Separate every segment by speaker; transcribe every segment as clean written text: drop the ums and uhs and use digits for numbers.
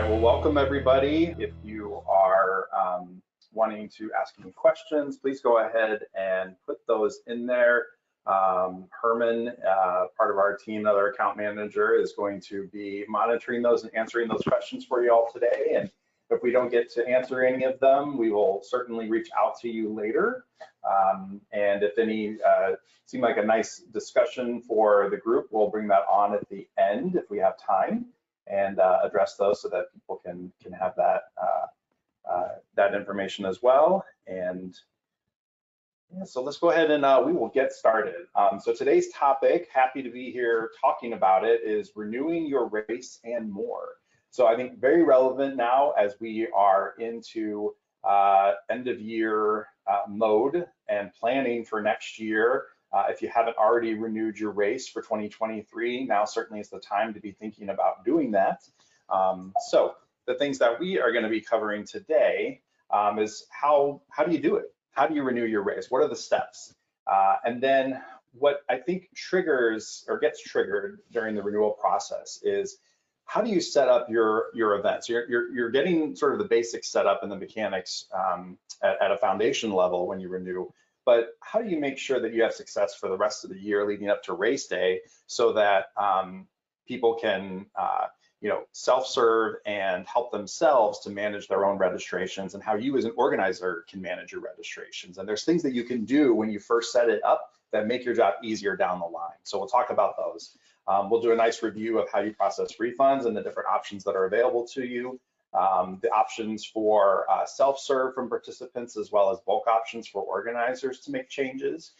Speaker 1: right, well, welcome everybody. If you are wanting to ask any questions, please go ahead and put those in there. Herman, part of our team, another account manager, is going to be monitoring those and answering those questions for you all today. And if we don't get to answer any of them, we will certainly reach out to you later. And if any seem like a nice discussion for the group, we'll bring that on at the end if we have time, and address those so that people can have that that information as well. And yeah, so let's go ahead and we will get started. So today's topic, happy to be here talking about it, is renewing your race and more. So I think very relevant now as we are into end of year mode and planning for next year. If you haven't already renewed your race for 2023, now certainly is the time to be thinking about doing that. So the things that we are going to be covering today is how do you do it? How do you renew your race? What are the steps? And then what I think triggers or gets triggered during the renewal process is how do you set up your events? You're getting sort of the basic setup and the mechanics at a foundation level when you renew. But how do you make sure that you have success for the rest of the year leading up to race day, so that people can self-serve and help themselves to manage their own registrations, and how you as an organizer can manage your registrations? And there's things that you can do when you first set it up that make your job easier down the line. So we'll talk about those. We'll do a nice review of how you process refunds and the different options that are available to you. The options for self-serve from participants, as well as bulk options for organizers to make changes.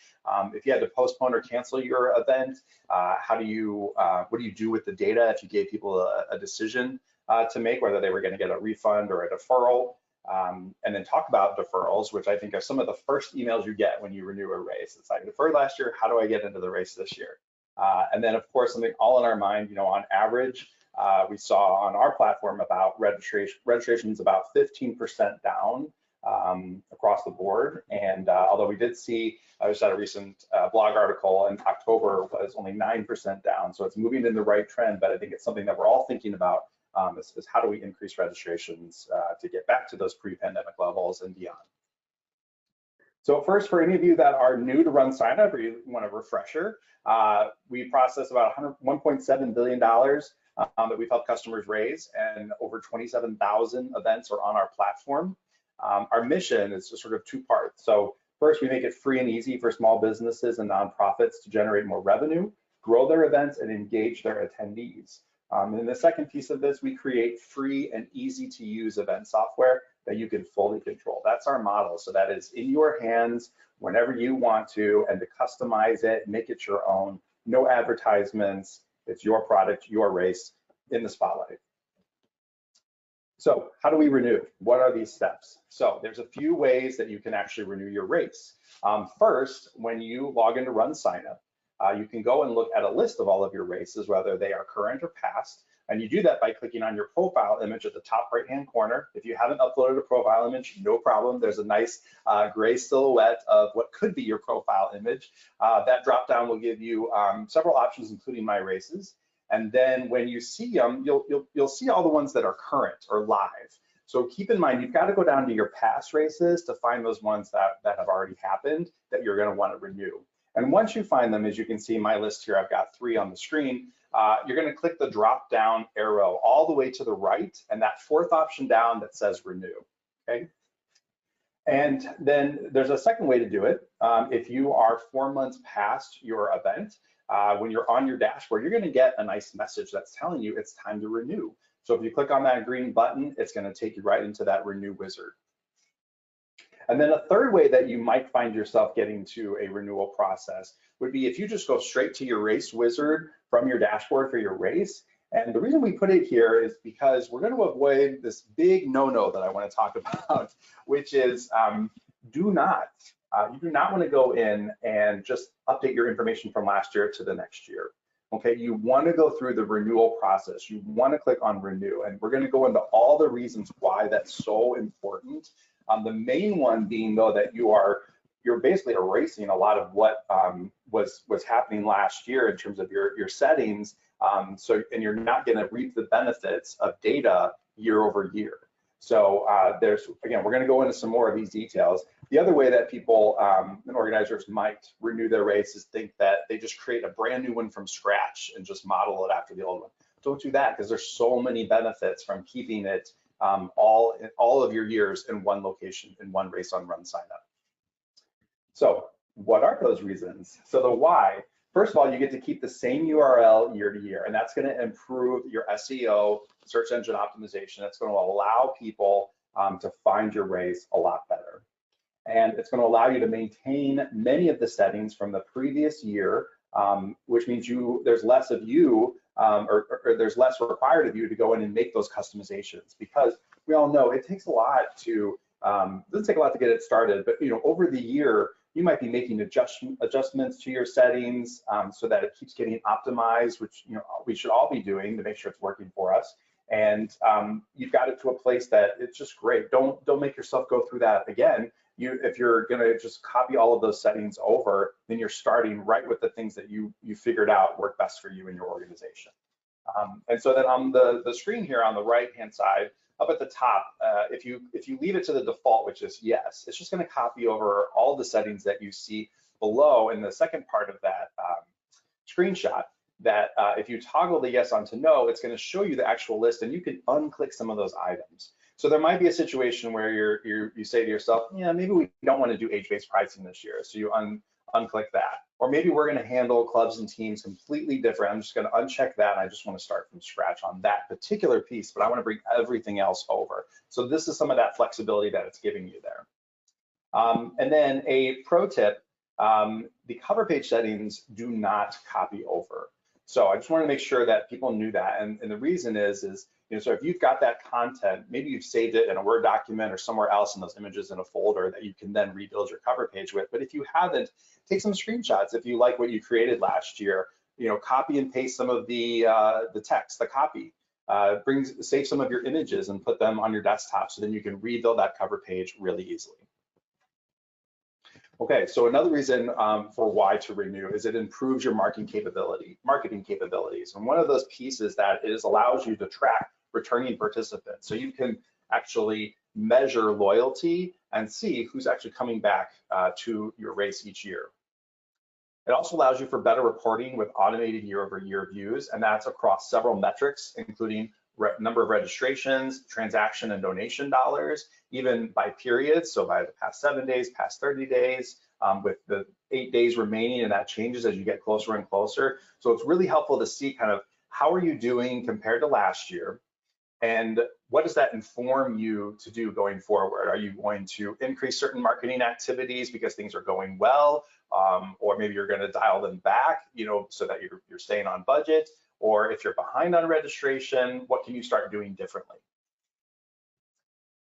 Speaker 1: If you had to postpone or cancel your event, what do you do with the data if you gave people a decision to make, whether they were going to get a refund or a deferral? And then talk about deferrals, which I think are some of the first emails you get when you renew a race. It's like, deferred last year, how do I get into the race this year? And then of course, something all in our mind, on average, we saw on our platform about registrations about 15% down across the board. And although we did see, I just had a recent blog article in October was only 9% down. So it's moving in the right trend, but I think it's something that we're all thinking about is how do we increase registrations to get back to those pre-pandemic levels and beyond. So first, for any of you that are new to RunSignup or you want a refresher, we process about $1.7 billion that we've helped customers raise, and over 27,000 events are on our platform. Our mission is sort of two parts. So first, we make it free and easy for small businesses and nonprofits to generate more revenue, grow their events, and engage their attendees. And the second piece of this, we create free and easy to use event software that you can fully control. That's our model. So that is in your hands whenever you want to, and to customize it, make it your own, no advertisements. It's your product, your race in the spotlight. So how do we renew? What are these steps? So there's a few ways that you can actually renew your race. First, when you log into RunSignup, you can go and look at a list of all of your races, whether they are current or past. And you do that by clicking on your profile image at the top right-hand corner. If you haven't uploaded a profile image, no problem. There's a nice gray silhouette of what could be your profile image. That drop-down will give you several options, including My Races. And then when you see them, you'll see all the ones that are current or live. So keep in mind, you've got to go down to your past races to find those ones that have already happened that you're going to want to renew. And once you find them, as you can see my list here, I've got 3 on the screen. You're going to click the drop down arrow all the way to the right, and that 4th option down that says renew. Okay. And then there's a second way to do it. If you are 4 months past your event, when you're on your dashboard, you're going to get a nice message that's telling you it's time to renew. So if you click on that green button, it's going to take you right into that renew wizard. And then a third way that you might find yourself getting to a renewal process would be if you just go straight to your race wizard from your dashboard for your race. And the reason we put it here is because we're going to avoid this big no-no that I want to talk about, which is you do not want to go in and just update your information from last year to the next year. Okay, you want to go through the renewal process. You want to click on renew, and we're going to go into all the reasons why that's so important. The main one being, though, that you're basically erasing a lot of what was happening last year in terms of your settings. And you're not going to reap the benefits of data year over year. So again, we're going to go into some more of these details. The other way that people and organizers might renew their race is think that they just create a brand new one from scratch and just model it after the old one. Don't do that, because there's so many benefits from keeping it all of your years in one location, in one race on RunSignup. So what are those reasons? So the why, first of all, you get to keep the same URL year to year, and that's going to improve your SEO, search engine optimization. It's going to allow people to find your race a lot better. And it's going to allow you to maintain many of the settings from the previous year, which means there's less of you, or there's less required of you to go in and make those customizations, because we all know it takes a lot to, doesn't take a lot to get it started, but over the year, you might be making adjustments to your settings so that it keeps getting optimized, which we should all be doing to make sure it's working for us. And you've got it to a place that it's just great. Don't make yourself go through that again. If you're gonna just copy all of those settings over, then you're starting right with the things that you figured out work best for you in your organization. And so then on the screen here on the right-hand side, up at the top, if you leave it to the default, which is yes, it's just going to copy over all the settings that you see below in the second part of that screenshot. That if you toggle the yes onto no, it's going to show you the actual list, and you can unclick some of those items. So there might be a situation where you say to yourself, yeah, maybe we don't want to do age-based pricing this year, so you unclick that. Or maybe we're going to handle clubs and teams completely different. I'm just going to uncheck that, and I just want to start from scratch on that particular piece, but I want to bring everything else over. So this is some of that flexibility that it's giving you there. And then a pro tip, the cover page settings do not copy over. So I just want to make sure that people knew that. And the reason is so if you've got that content, maybe you've saved it in a Word document or somewhere else in those images in a folder that you can then rebuild your cover page with. But if you haven't, take some screenshots. If you like what you created last year, copy and paste some of the text, the copy, save some of your images and put them on your desktop, so then you can rebuild that cover page really easily. Okay, so another reason for why to renew is it improves your marketing capabilities. And one of those pieces that allows you to track returning participants. So you can actually measure loyalty and see who's actually coming back to your race each year. It also allows you for better reporting with automated year-over-year views, and that's across several metrics, including number of registrations, transaction and donation dollars, even by periods, so by the past 7 days, past 30 days, with the 8 days remaining, and that changes as you get closer and closer. So it's really helpful to see kind of how are you doing compared to last year, and what does that inform you to do going forward? Are you going to increase certain marketing activities because things are going well, or maybe you're going to dial them back, so that you're staying on budget? Or if you're behind on registration, what can you start doing differently?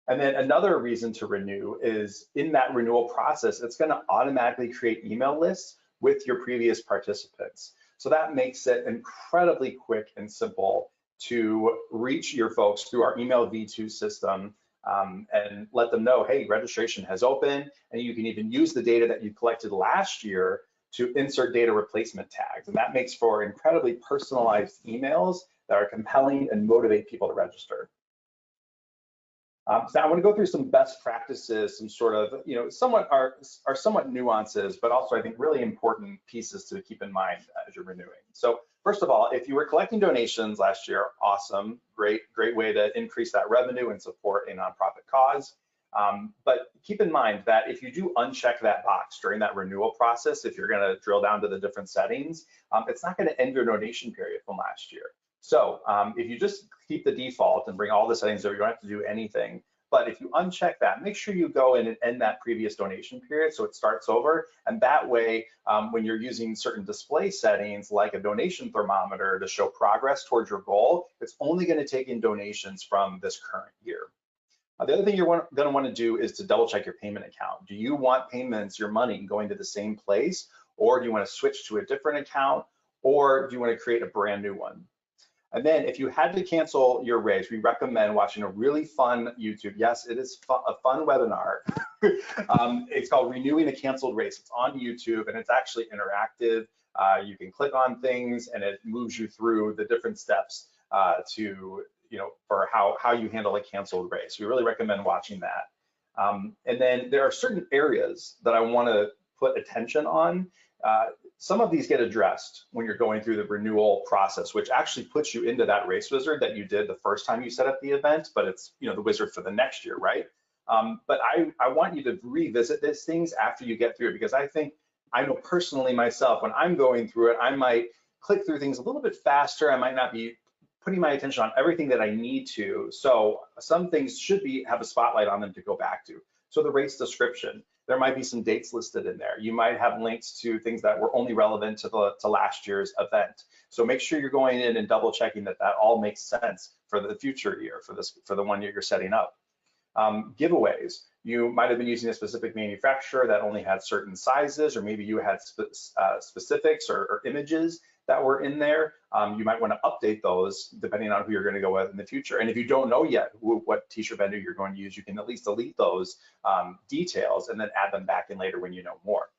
Speaker 1: And then another reason to renew is in that renewal process, it's going to automatically create email lists with your previous participants. So that makes it incredibly quick and simple to reach your folks through our email V2 system and let them know, hey, registration has opened, and you can even use the data that you collected last year to insert data replacement tags. And that makes for incredibly personalized emails that are compelling and motivate people to register. So I want to go through some best practices, some sort of, somewhat nuances, but also I think really important pieces to keep in mind as you're renewing. So first of all, if you were collecting donations last year, awesome, great way to increase that revenue and support a nonprofit cause. But keep in mind that if you do uncheck that box during that renewal process, if you're going to drill down to the different settings, it's not going to end your donation period from last year. So if you just keep the default and bring all the settings over, you don't have to do anything. But if you uncheck that, make sure you go in and end that previous donation period so it starts over. And that way, when you're using certain display settings like a donation thermometer to show progress towards your goal, it's only going to take in donations from this current year. The other thing you're going to want to do is to double check your payment account. Do you want payments, your money, going to the same place, or do you want to switch to a different account, or do you want to create a brand new one? And then if you had to cancel your race, we recommend watching a really fun YouTube. Yes, it is a fun webinar. It's called Renewing a Canceled Race. It's on YouTube, and it's actually interactive. You can click on things, and it moves you through the different steps to, for how you handle a canceled race. We really recommend watching that. And then there are certain areas that I want to put attention on. Some of these get addressed when you're going through the renewal process, which actually puts you into that race wizard that you did the first time you set up the event, but it's the wizard for the next year, right? But I want you to revisit these things after you get through it, because I know personally myself, when I'm going through it, I might click through things a little bit faster. I might not be putting my attention on everything that I need to. So some things should have a spotlight on them to go back to. So the race description, there might be some dates listed in there. You might have links to things that were only relevant to last year's event. So make sure you're going in and double checking that all makes sense for the future year, for the one year you're setting up. Giveaways, you might have been using a specific manufacturer that only had certain sizes, or maybe you had specifics or images that were in there. You might want to update those depending on who you're going to go with in the future. And if you don't know yet what t-shirt vendor you're going to use, you can at least delete those details and then add them back in later when you know more.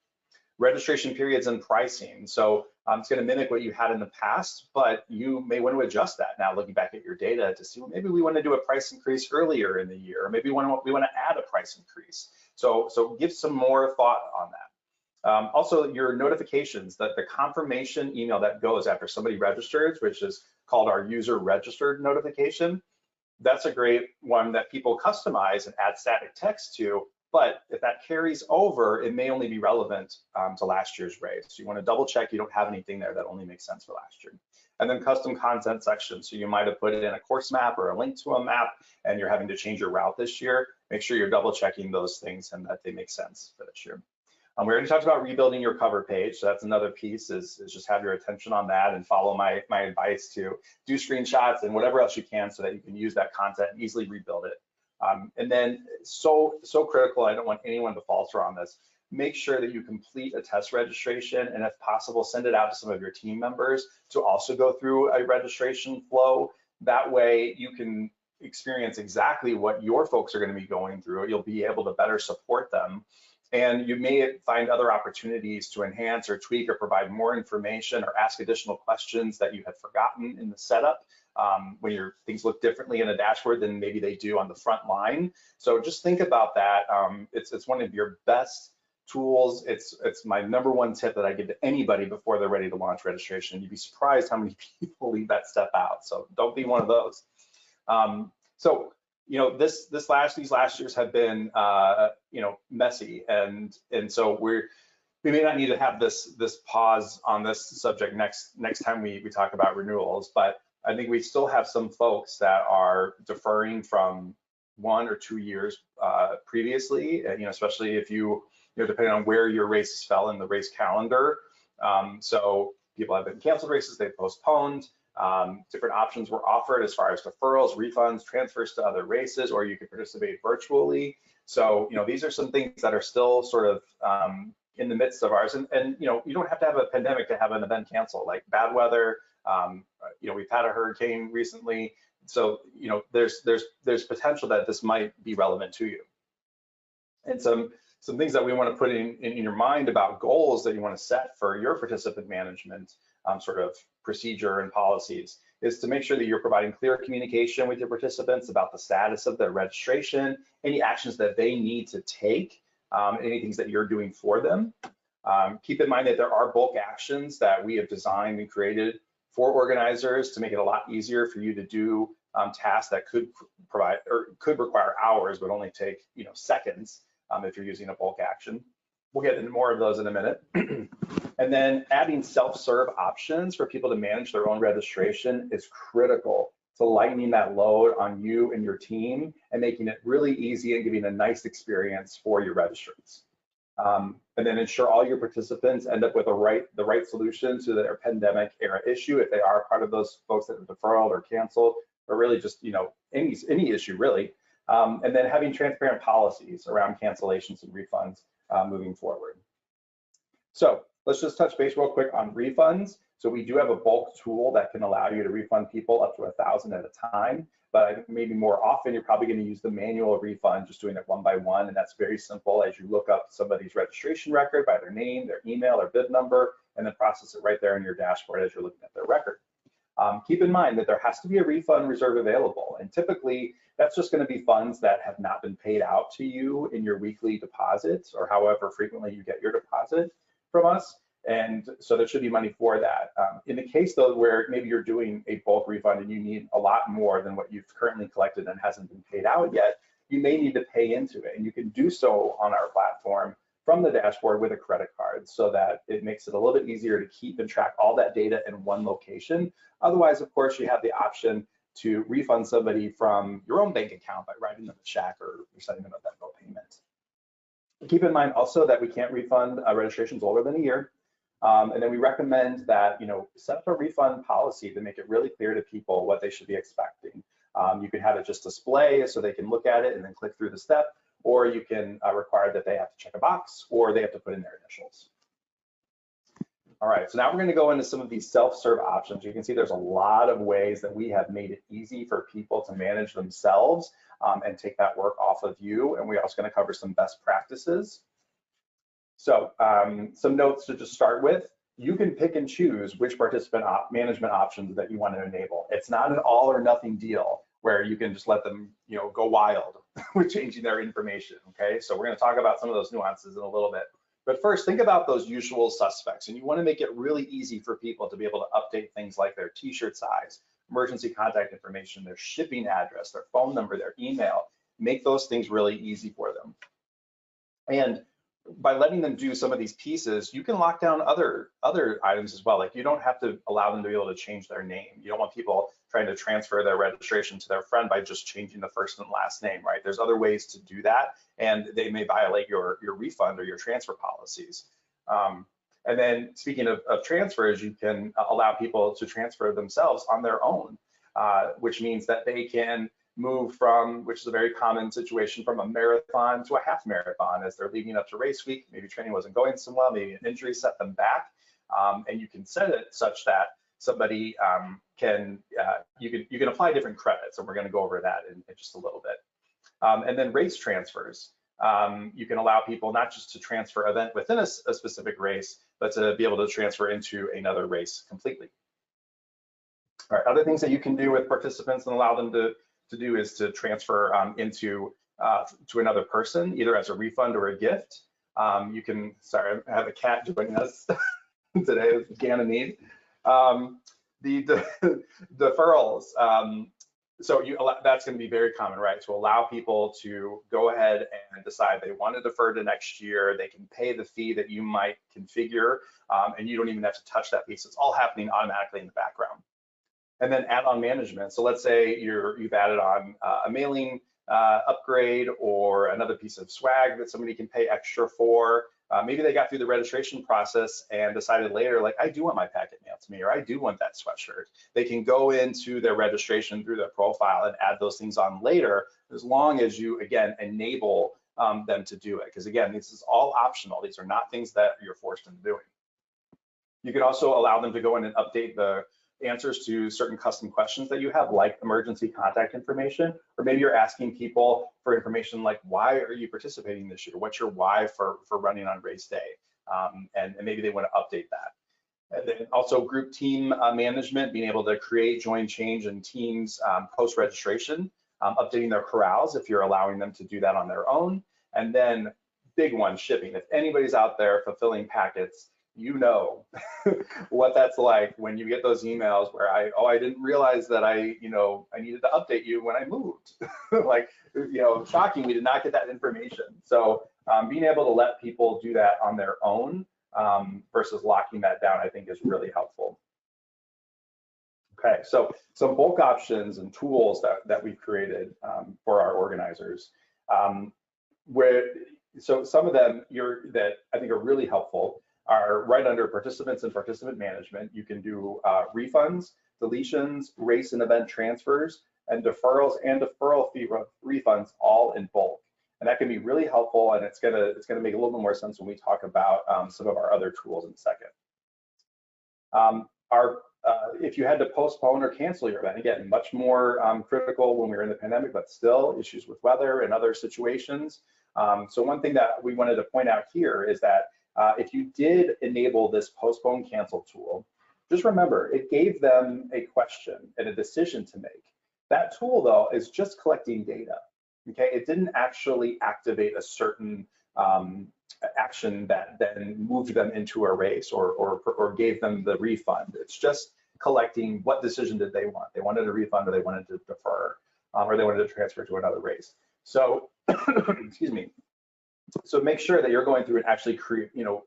Speaker 1: Registration periods and pricing. So it's going to mimic what you had in the past, but you may want to adjust that now, looking back at your data to see, well, maybe we want to do a price increase earlier in the year, or maybe we want to add a price increase. So give some more thought on that. Also, your notifications, that the confirmation email that goes after somebody registers, which is called our user registered notification. That's a great one that people customize and add static text to. But if that carries over, it may only be relevant to last year's race. So you want to double check you don't have anything there that only makes sense for last year. And then custom content section. So you might have put it in a course map or a link to a map, and you're having to change your route this year. Make sure you're double checking those things and that they make sense for this year. We already talked about rebuilding your cover page. So that's another piece, is just have your attention on that and follow my advice to do screenshots and whatever else you can so that you can use that content and easily rebuild it. And then so critical, I don't want anyone to falter on this, make sure that you complete a test registration, and if possible, send it out to some of your team members to also go through a registration flow. That way you can experience exactly what your folks are going to be going through. You'll be able to better support them. And you may find other opportunities to enhance or tweak or provide more information or ask additional questions that you had forgotten in the setup when things look differently in a dashboard than maybe they do on the front line. So just think about that. It's one of your best tools. It's my #1 tip that I give to anybody before they're ready to launch registration. You'd be surprised how many people leave that step out. So don't be one of those. These last years have been messy, and so we may not need to have this pause on this subject next time we talk about renewals, but I think we still have some folks that are deferring from 1 or 2 years previously, especially if depending on where your races fell in the race calendar. So people have been canceled races, they've postponed. Different options were offered as far as deferrals, refunds, transfers to other races, or you could participate virtually. So, these are some things that are still sort of in the midst of ours. And you don't have to have a pandemic to have an event canceled, like bad weather. We've had a hurricane recently. So, there's potential that this might be relevant to you. And some things that we want to put in your mind about goals that you want to set for your participant management sort of procedure and policies is to make sure that you're providing clear communication with your participants about the status of their registration, any actions that they need to take, any things that you're doing for them. Keep in mind that there are bulk actions that we have designed and created for organizers to make it a lot easier for you to do tasks that could require hours, but only take seconds if you're using a bulk action. We'll get into more of those in a minute. And then adding self-serve options for people to manage their own registration is critical to lightening that load on you and your team and making it really easy and giving a nice experience for your registrants. And then ensure all your participants end up with the right solution to their pandemic era issue, if they are part of those folks that are deferred or canceled, or really just any issue really. And then having transparent policies around cancellations and refunds moving forward. So let's just touch base real quick on refunds. So we do have a bulk tool that can allow you to refund people up to 1,000 at a time, but maybe more often you're probably going to use the manual refund, just doing it one by one, and that's very simple as you look up somebody's registration record by their name, their email, or bid number, and then process it right there in your dashboard as you're looking at their record. keep in mind that there has to be a refund reserve available. And typically, that's just going to be funds that have not been paid out to you in your weekly deposits or however frequently you get your deposit from us. And so there should be money for that. In the case, though, where maybe you're doing a bulk refund and you need a lot more than what you've currently collected and hasn't been paid out yet, you may need to pay into it. And you can do so on our platform from the dashboard with a credit card so that it makes it a little bit easier to keep and track all that data in one location. Otherwise, of course, you have the option to refund somebody from your own bank account by writing them a check or sending them a Venmo payment. Keep in mind also that we can't refund registrations older than a year. And then we recommend that, set up a refund policy to make it really clear to people what they should be expecting. You can have it just display so they can look at it and then click through the step, or you can require that they have to check a box or they have to put in their initials. All right, so now we're going to go into some of these self-serve options. You can see there's a lot of ways that we have made it easy for people to manage themselves and take that work off of you. And we're also going to cover some best practices. So some notes to just start with. You can pick and choose which participant management options that you want to enable. It's not an all or nothing deal where you can just let them, go wild with changing their information. Okay, so we're going to talk about some of those nuances in a little bit. But first, think about those usual suspects, and you want to make it really easy for people to be able to update things like their t-shirt size, emergency contact information, their shipping address, their phone number, their email. Make those things really easy for them. And by letting them do some of these pieces, you can lock down other items as well. Like you don't have to allow them to be able to change their name. You don't want people trying to transfer their registration to their friend by just changing the first and last name, right? There's other ways to do that, and they may violate your refund or your transfer policies. And then speaking of transfers, you can allow people to transfer themselves on their own, which means that they can move from, which is a very common situation, from a marathon to a half marathon as they're leading up to race week. Maybe training wasn't going so well, maybe an injury set them back, and you can set it such that somebody you can apply different credits, and we're going to go over that in just a little bit. And then race transfers. You can allow people not just to transfer event within a specific race, but to be able to transfer into another race completely. All right, other things that you can do with participants and allow them to do is to transfer into to another person, either as a refund or a gift. You can, sorry, I have a cat joining us today, it's Ganymede. The deferrals, so that's going to be very common, right? To allow people to go ahead and decide they want to defer to next year. They can pay the fee that you might configure, and you don't even have to touch that piece. It's all happening automatically in the background. And then add-on management. So let's say you've added on a mailing upgrade or another piece of swag that somebody can pay extra for. Maybe they got through the registration process and decided later, like, I do want my packet mailed to me, or I do want that sweatshirt. They can go into their registration through their profile and add those things on later, as long as you, again, enable them to do it. Because again, this is all optional. These are not things that you're forced into doing. You can also allow them to go in and update the answers to certain custom questions that you have, like emergency contact information, or maybe you're asking people for information like, why are you participating this year? What's your why for running on race day? And maybe they want to update that. And then also group team management, being able to create, join, change in teams post-registration, updating their corrals if you're allowing them to do that on their own. And then big one, shipping. If anybody's out there fulfilling packets, you know what that's like when you get those emails where I didn't realize that I needed to update you when I moved. Like, shocking, we did not get that information. So being able to let people do that on their own versus locking that down, I think is really helpful. Okay, so some bulk options and tools that we've created for our organizers. So some of them that I think are really helpful are right under participants and participant management. You can do refunds, deletions, race and event transfers, and deferrals and deferral fee refunds all in bulk. And that can be really helpful, and it's gonna make a little bit more sense when we talk about some of our other tools in a second. If you had to postpone or cancel your event, again, much more critical when we were in the pandemic, but still issues with weather and other situations. So one thing that we wanted to point out here is that if you did enable this postpone cancel tool, just remember, it gave them a question and a decision to make. That tool, though, is just collecting data. Okay, it didn't actually activate a certain action that then moved them into a race or gave them the refund. It's just collecting what decision did they want. They wanted a refund, or they wanted to defer, or they wanted to transfer to another race. So, excuse me. So make sure that you're going through and actually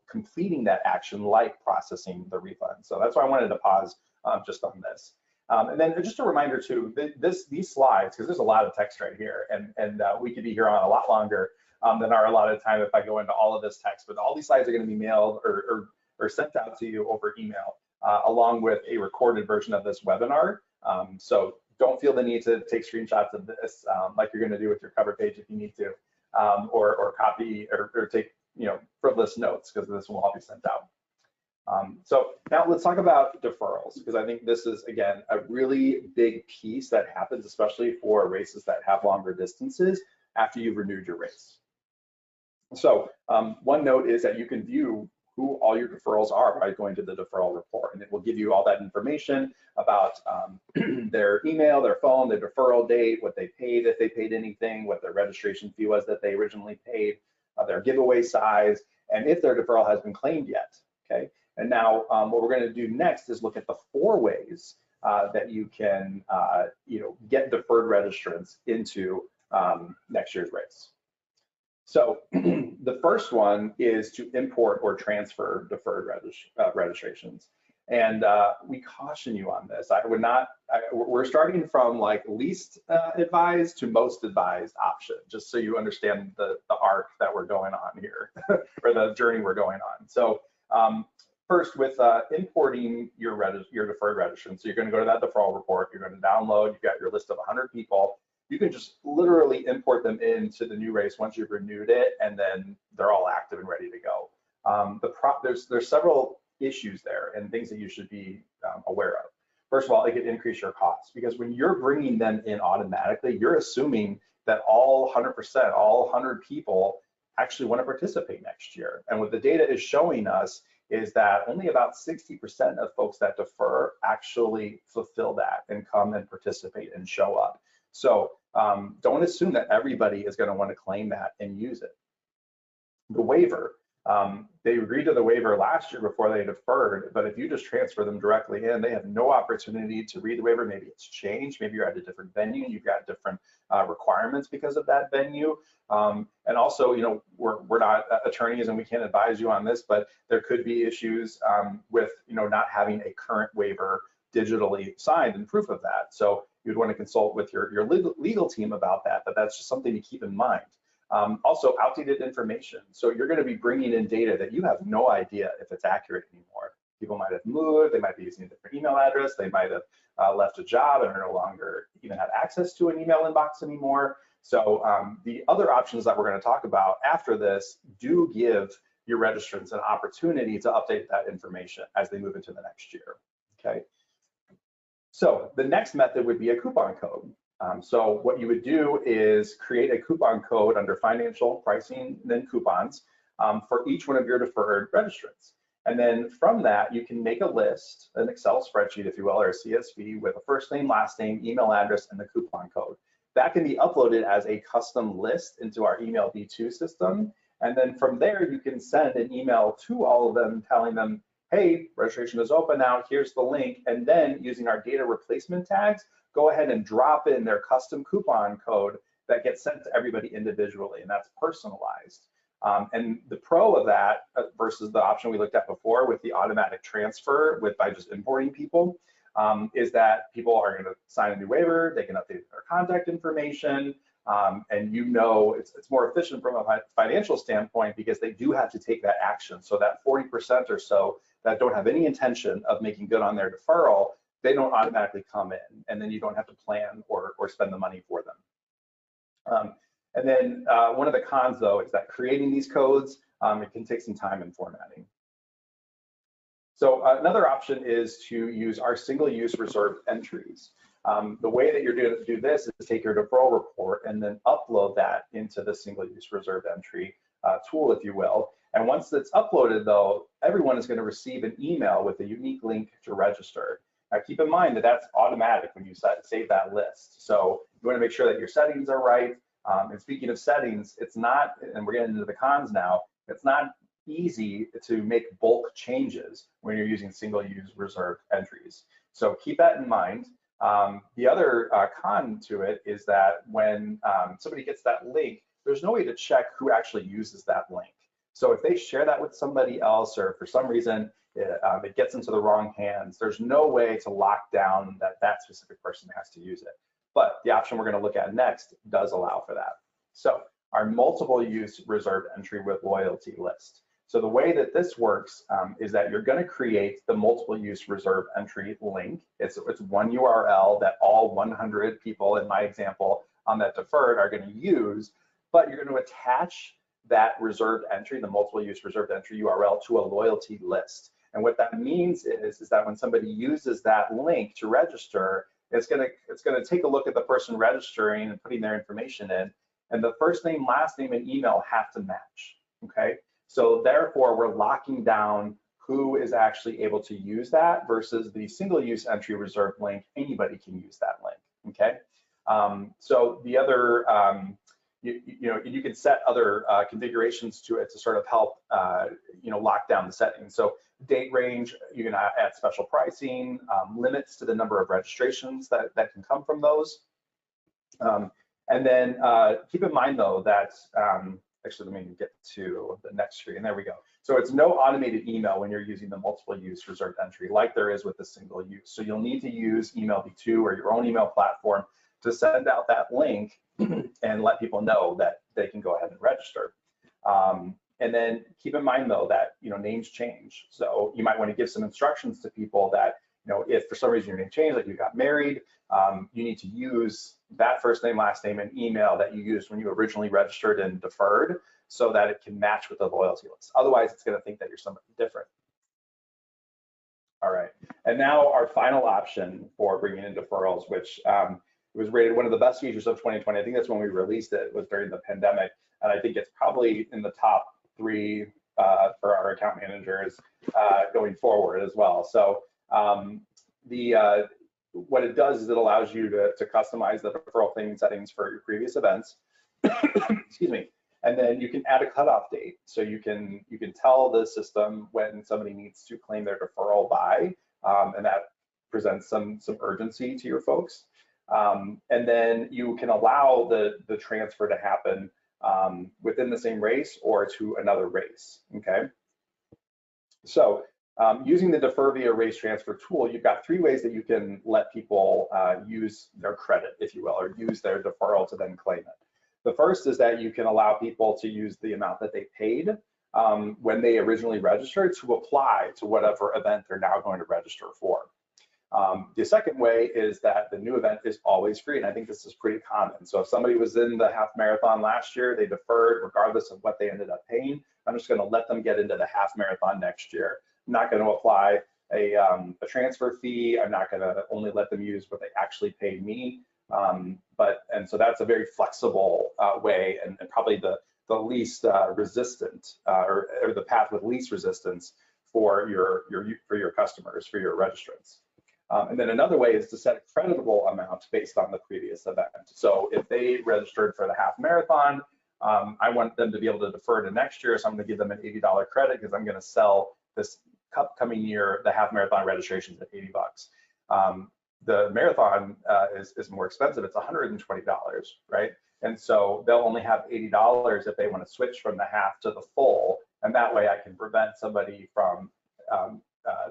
Speaker 1: completing that action, like processing the refund. So that's why I wanted to pause just on this. And then just a reminder too, these slides, because there's a lot of text right here, and we could be here on a lot longer than our allotted time if I go into all of this text, but all these slides are going to be mailed or sent out to you over email, along with a recorded version of this webinar. So don't feel the need to take screenshots of this like you're going to do with your cover page if you need to, or copy or take frivolous notes, because this will all be sent out. So now let's talk about deferrals, because I think this is, again, a really big piece that happens, especially for races that have longer distances after you've renewed your race. So one note is that you can view who all your deferrals are by going to the deferral report, and it will give you all that information about their email, their phone, their deferral date, what they paid, if they paid anything, what their registration fee was that they originally paid, their giveaway size, and if their deferral has been claimed yet. Okay. And now what we're going to do next is look at the 4 ways that you can get deferred registrants into next year's race. So the first one is to import or transfer deferred registrations. And we caution you on this. I would not, we're starting from like least advised to most advised option, just so you understand the arc that we're going on here, or the journey we're going on. So first, with importing your deferred registrants, so you're going to go to that deferral report, you're going to download, you've got your list of 100 people. You can just literally import them into the new race once you've renewed it, and then they're all active and ready to go. There's several issues there and things that you should be aware of. First of all, it could increase your costs, because when you're bringing them in automatically, you're assuming that all 100%, all 100 people actually want to participate next year. And what the data is showing us is that only about 60% of folks that defer actually fulfill that and come and participate and show up. So don't assume that everybody is going to want to claim that and use it. The waiver, they agreed to the waiver last year before they deferred, but if you just transfer them directly in, they have no opportunity to read the waiver. Maybe it's changed, maybe you're at a different venue, you've got different requirements because of that venue. And also, we're not attorneys and we can't advise you on this, but there could be issues with not having a current waiver digitally signed and proof of that. So you'd want to consult with your legal team about that, but that's just something to keep in mind. Also, outdated information. So you're going to be bringing in data that you have no idea if it's accurate anymore. People might have moved, they might be using a different email address, they might have left a job and are no longer even have access to an email inbox anymore. So the other options that we're going to talk about after this do give your registrants an opportunity to update that information as they move into the next year. Okay. So the next method would be a coupon code. So what you would do is create a coupon code under financial, pricing, and then coupons for each one of your deferred registrants. And then from that, you can make a list, an Excel spreadsheet, if you will, or a CSV with a first name, last name, email address, and the coupon code. That can be uploaded as a custom list into our email V2 system. And then from there, you can send an email to all of them telling them, hey, registration is open now, here's the link. And then using our data replacement tags, go ahead and drop in their custom coupon code that gets sent to everybody individually, and that's personalized. And the pro of that versus the option we looked at before with the automatic transfer by just importing people is that people are going to sign a new waiver, they can update their contact information, and it's more efficient from a financial standpoint because they do have to take that action. So that 40% or so that don't have any intention of making good on their deferral, they don't automatically come in, and then you don't have to plan or spend the money for them. And then one of the cons, though, is that creating these codes, it can take some time and formatting. So another option is to use our single-use reserved entries. The way that you're going to do this is take your deferral report and then upload that into the single-use reserved entry tool, if you will. And once it's uploaded though, everyone is going to receive an email with a unique link to register. Now keep in mind that that's automatic when you save that list. So you want to make sure that your settings are right. And speaking of settings, it's not, and we're getting into the cons now, it's not easy to make bulk changes when you're using single-use reserved entries. So keep that in mind. The other con to it is that when somebody gets that link, there's no way to check who actually uses that link. So if they share that with somebody else, or for some reason it gets into the wrong hands, there's no way to lock down that that specific person has to use it. But the option we're going to look at next does allow for that. So our multiple use reserved entry with loyalty list. So the way that this works is that you're going to create the multiple use reserved entry link. It's one URL that all 100 people in my example on that deferred are going to use, but you're going to attach that reserved entry, the multiple use reserved entry URL, to a loyalty list. And what that means is that when somebody uses that link to register, it's going to take a look at the person registering and putting their information in, and the first name, last name, and email have to match. Okay, so therefore we're locking down who is actually able to use that versus the single-use entry reserved link. Anybody can use that link. Okay, so the other you can set other configurations to it to sort of help lock down the settings. So date range, you can add special pricing, limits to the number of registrations that can come from those. And then keep in mind though that, actually let me get to the next screen, there we go. So it's no automated email when you're using the multiple use reserved entry like there is with the single use. So you'll need to use email v2 or your own email platform to send out that link and let people know that they can go ahead and register. And then keep in mind though that names change. So you might want to give some instructions to people that if for some reason your name changed, like you got married, you need to use that first name, last name, and email that you used when you originally registered and deferred, so that it can match with the loyalty list. Otherwise, it's going to think that you're somebody different. All right, and now our final option for bringing in deferrals, which was rated one of the best features of 2020. I think that's when we released it, was during the pandemic, and I think it's probably in the top 3 for our account managers going forward as well. So what it does is it allows you to customize the deferral claiming settings for your previous events. Excuse me. And then you can add a cutoff date. So you can tell the system when somebody needs to claim their deferral by, and that presents some urgency to your folks. And then you can allow the transfer to happen within the same race or to another race. Okay. So using the defer via race transfer tool, you've got 3 ways that you can let people use their credit, if you will, or use their deferral to then claim it. The first is that you can allow people to use the amount that they paid when they originally registered to apply to whatever event they're now going to register for. The second way is that the new event is always free, and I think this is pretty common. So if somebody was in the half marathon last year, they deferred regardless of what they ended up paying, I'm just going to let them get into the half marathon next year. I'm not going to apply a transfer fee. I'm not going to only let them use what they actually paid me. And so that's a very flexible way, and probably the least resistant or the path with least resistance for your customers, for your registrants. And then another way is to set a creditable amount based on the previous event. So if they registered for the half marathon, I want them to be able to defer to next year, so I'm going to give them an $80 credit because I'm going to sell this upcoming year the half marathon registrations at $80. The marathon is more expensive. It's $120, right? And so they'll only have $80 if they want to switch from the half to the full, and that way I can prevent somebody from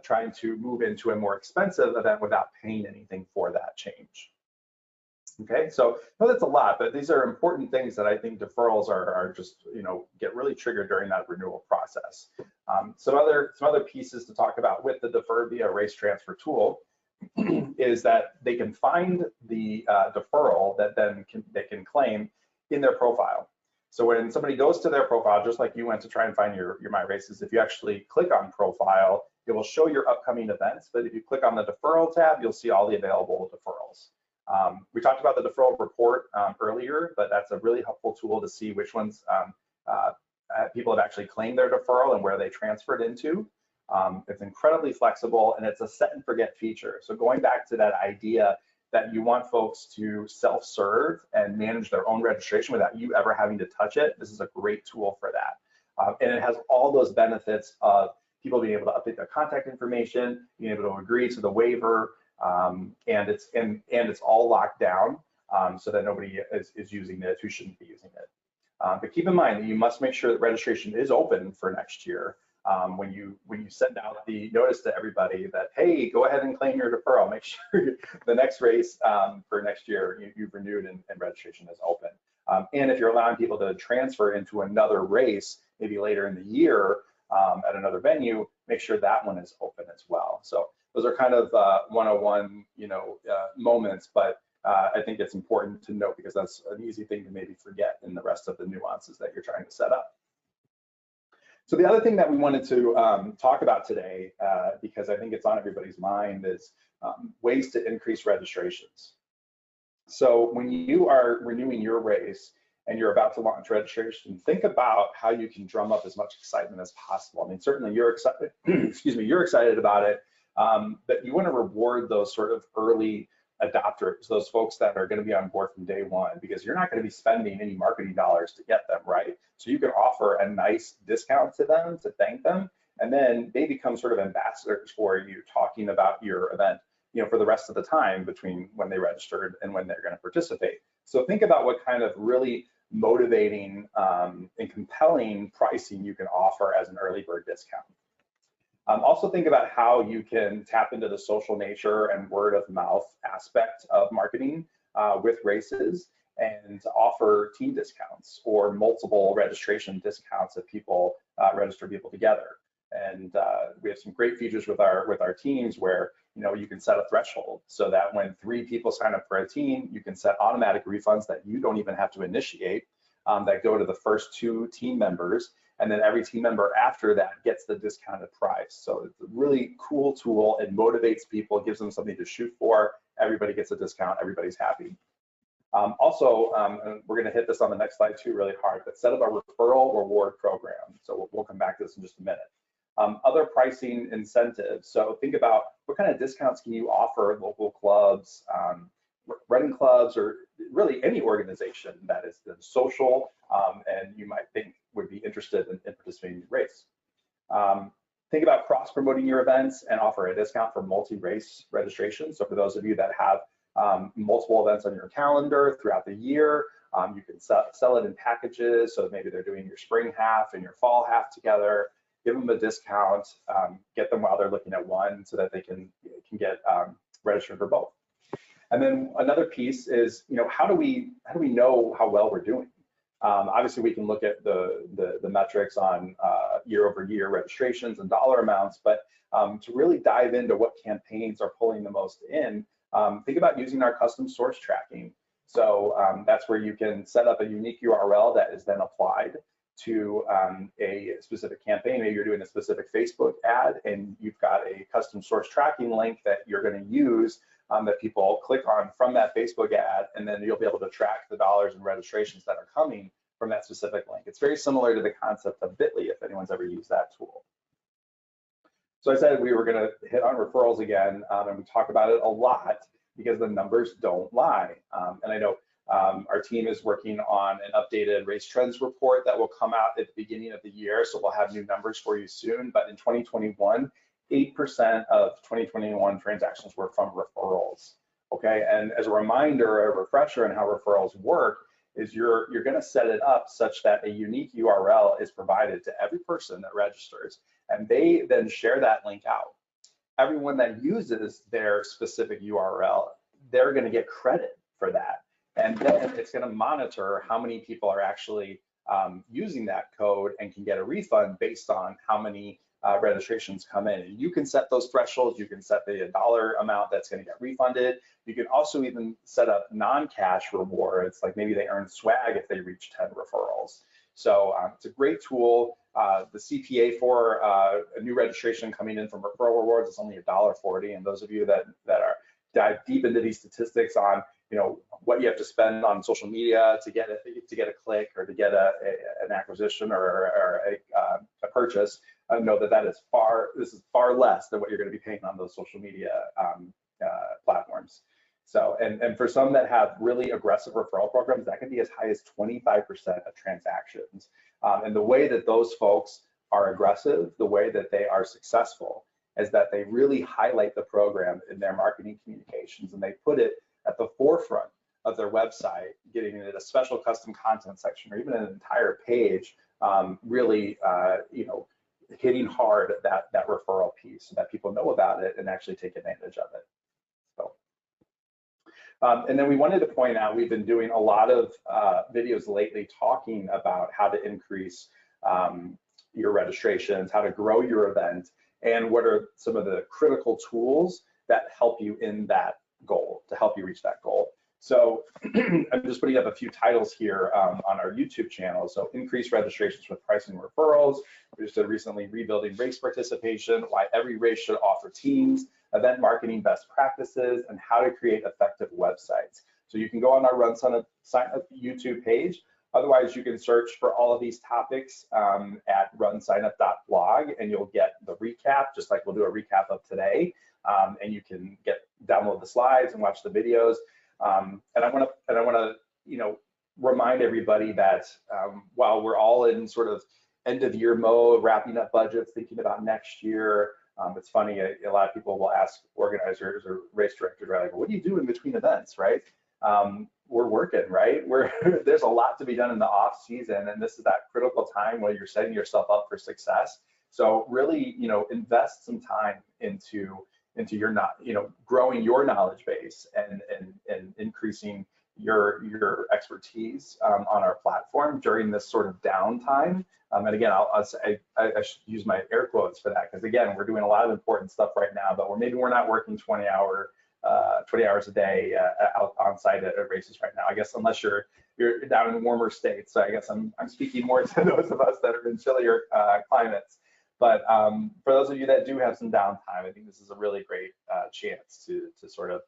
Speaker 1: trying to move into a more expensive event without paying anything for that change. Okay, so I know that's a lot, but these are important things that I think deferrals are just get really triggered during that renewal process. Some other pieces to talk about with the defer via race transfer tool is that they can find the deferral that then they can claim in their profile. So when somebody goes to their profile, just like you went to try and find your My Races, if you actually click on profile, it will show your upcoming events. But if you click on the deferral tab, you'll see all the available deferrals. We talked about the deferral report earlier, but that's a really helpful tool to see which ones people have actually claimed their deferral and where they transferred into. It's incredibly flexible, and it's a set and forget feature. So going back to that idea that you want folks to self-serve and manage their own registration without you ever having to touch it, this is a great tool for that. And it has all those benefits of people being able to update their contact information, being able to agree to the waiver, and it's all locked down so that nobody is using it who shouldn't be using it. But keep in mind that you must make sure that registration is open for next year. When you send out the notice to everybody that, hey, go ahead and claim your deferral, make sure the next race for next year you've renewed and registration is open. And if you're allowing people to transfer into another race, maybe later in the year at another venue, make sure that one is open as well. So those are kind of 101, moments, but I think it's important to note because that's an easy thing to maybe forget in the rest of the nuances that you're trying to set up. So the other thing that we wanted to talk about today, because I think it's on everybody's mind, is ways to increase registrations. So when you are renewing your race and you're about to launch registration, think about how you can drum up as much excitement as possible. I mean, certainly you're excited, excuse me, you're excited about it, but you want to reward those sort of early adopters, those folks that are going to be on board from day one, because you're not going to be spending any marketing dollars to get them, right? So you can offer a nice discount to them to thank them, and then they become sort of ambassadors for you, talking about your event, for the rest of the time between when they registered and when they're going to participate. So think about what kind of really motivating and compelling pricing you can offer as an early bird discount. Also think about how you can tap into the social nature and word of mouth aspect of marketing with races and offer team discounts or multiple registration discounts if people register people together. And we have some great features with our teams where you can set a threshold so that when 3 people sign up for a team, you can set automatic refunds that you don't even have to initiate that go to the first 2 team members. And then every team member after that gets the discounted price. So it's a really cool tool. It motivates people, gives them something to shoot for. Everybody gets a discount, everybody's happy. Also, and we're gonna hit this on the next slide too really hard, but set up a referral reward program. So we'll come back to this in just a minute. Other pricing incentives. So think about what kind of discounts can you offer local clubs, running clubs, or really any organization that is social and you might think would be interested in participating in your race. Think about cross-promoting your events and offer a discount for multi-race registration. So for those of you that have multiple events on your calendar throughout the year, you can sell it in packages. So maybe they're doing your spring half and your fall half together. Give them a discount, get them while they're looking at one so that they can get registered for both. And then another piece is, how do we know how well we're doing? Obviously, we can look at the metrics on year-over-year registrations and dollar amounts, but to really dive into what campaigns are pulling the most in, think about using our custom source tracking. So that's where you can set up a unique URL that is then applied to a specific campaign. Maybe you're doing a specific Facebook ad and you've got a custom source tracking link that you're going to use that people click on from that Facebook ad, and then you'll be able to track the dollars and registrations that are coming from that specific link. It's very similar to the concept of Bitly, if anyone's ever used that tool. So I said we were going to hit on referrals again, and we talk about it a lot because the numbers don't lie. And I know our team is working on an updated race trends report that will come out at the beginning of the year, so we'll have new numbers for you soon. But in 2021, 8% of 2021 transactions were from referrals, okay? And as a reminder, a refresher on how referrals work is you're gonna set it up such that a unique URL is provided to every person that registers, and they then share that link out. Everyone that uses their specific URL, they're gonna get credit for that. And then it's gonna monitor how many people are actually using that code and can get a refund based on how many registrations come in. And you can set those thresholds. You can set the dollar amount that's going to get refunded. You can also even set up non-cash rewards, like maybe they earn swag if they reach 10 referrals. So it's a great tool. The CPA for a new registration coming in from referral rewards is only $1.40. And those of you that are dive deep into these statistics on what you have to spend on social media to get a click or to get an acquisition or a purchase, know that this is far less than what you're going to be paying on those social media platforms. So, and for some that have really aggressive referral programs, that can be as high as 25% of transactions. And the way that those folks are aggressive, the way that they are successful, is that they really highlight the program in their marketing communications, and they put it at the forefront of their website, getting it a special custom content section or even an entire page, really, hitting hard at that referral piece so that people know about it and actually take advantage of it. So, and then we wanted to point out, we've been doing a lot of videos lately talking about how to increase your registrations, how to grow your event, and what are some of the critical tools that help you in that goal, to help you reach that goal. So I'm just putting up a few titles here on our YouTube channel. So increase registrations with pricing and referrals. We just did recently rebuilding race participation, why every race should offer teams, event marketing best practices, and how to create effective websites. So you can go on our RunSignup YouTube page. Otherwise, you can search for all of these topics at runsignup.blog, and you'll get the recap, just like we'll do a recap of today. And you can download the slides and watch the videos. And I want to, remind everybody that while we're all in sort of end of year mode, wrapping up budgets, thinking about next year, it's funny, a lot of people will ask organizers or race directors, right, like, what do you do in between events, right? We're working, right? There's a lot to be done in the off season, and this is that critical time where you're setting yourself up for success. So really, invest some time into your growing your knowledge base and increasing your expertise on our platform during this sort of downtime. And again, I should use my air quotes for that, because again, we're doing a lot of important stuff right now, but maybe we're not working 20 hours a day out on site at races right now. I guess unless you're down in warmer states. So I guess I'm speaking more to those of us that are in chillier climates. But for those of you that do have some downtime, I think this is a really great chance to sort of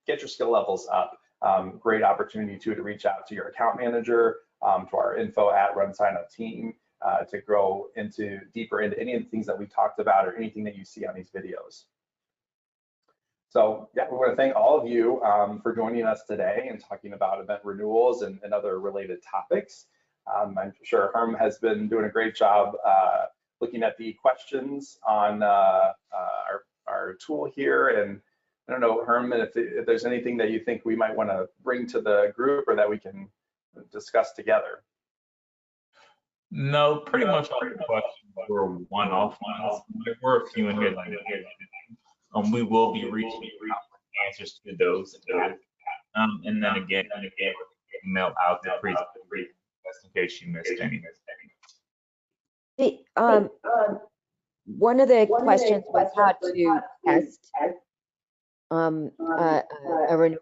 Speaker 1: get your skill levels up. Great opportunity to reach out to your account manager, to our info@RunSignup team, to grow deeper into any of the things that we talked about or anything that you see on these videos. So yeah, we want to thank all of you for joining us today and talking about event renewals and other related topics. I'm sure Herm has been doing a great job looking at the questions on our tool here. And I don't know, Herm, if there's anything that you think we might want to bring to the group or that we can discuss together.
Speaker 2: No, pretty much all the questions were one-off ones. There were a few in here like that. We will be reaching out for answers to those. And then again, email out the presentation just in case you missed any.
Speaker 3: One of the questions was how to test a renewal.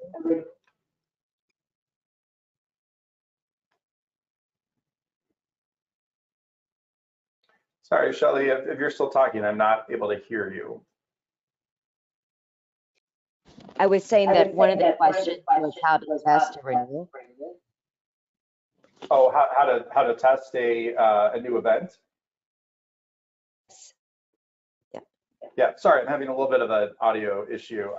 Speaker 1: Sorry, Shelly, if you're still talking, I'm not able to hear you.
Speaker 3: I was saying that one of the questions was how to test a renewal.
Speaker 1: Oh, how to test a new event? Yeah, sorry, I'm having a little bit of an audio issue.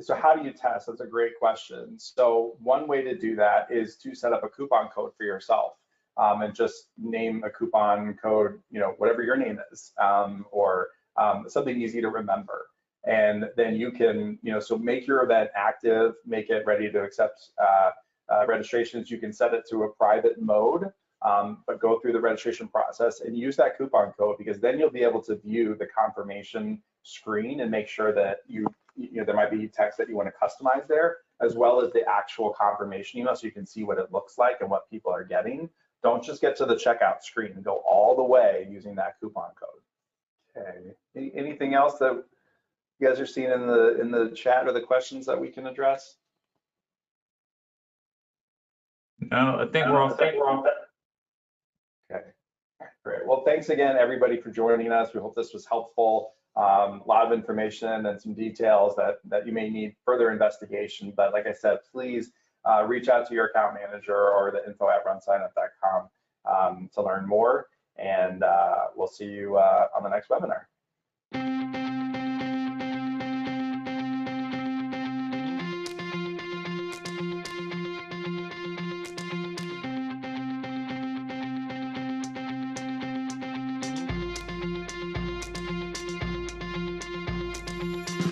Speaker 1: So how do you test? That's a great question. So one way to do that is to set up a coupon code for yourself, and just name a coupon code, whatever your name is, or something easy to remember. And then you can, so make your event active, make it ready to accept registrations. You can set it to a private mode, but go through the registration process and use that coupon code, because then you'll be able to view the confirmation screen and make sure that there might be text that you want to customize there, as well as the actual confirmation email, so you can see what it looks like and what people are getting. Don't just get to the checkout screen and go all the way using that coupon code. Okay. Anything else that you guys are seeing in the chat or the questions that we can address?
Speaker 2: No, I think we're all set.
Speaker 1: Okay, great. Well, thanks again, everybody, for joining us. We hope this was helpful. A lot of information and some details that you may need further investigation. But like I said, please reach out to your account manager or the info@runsignup.com to learn more. And we'll see you on the next webinar.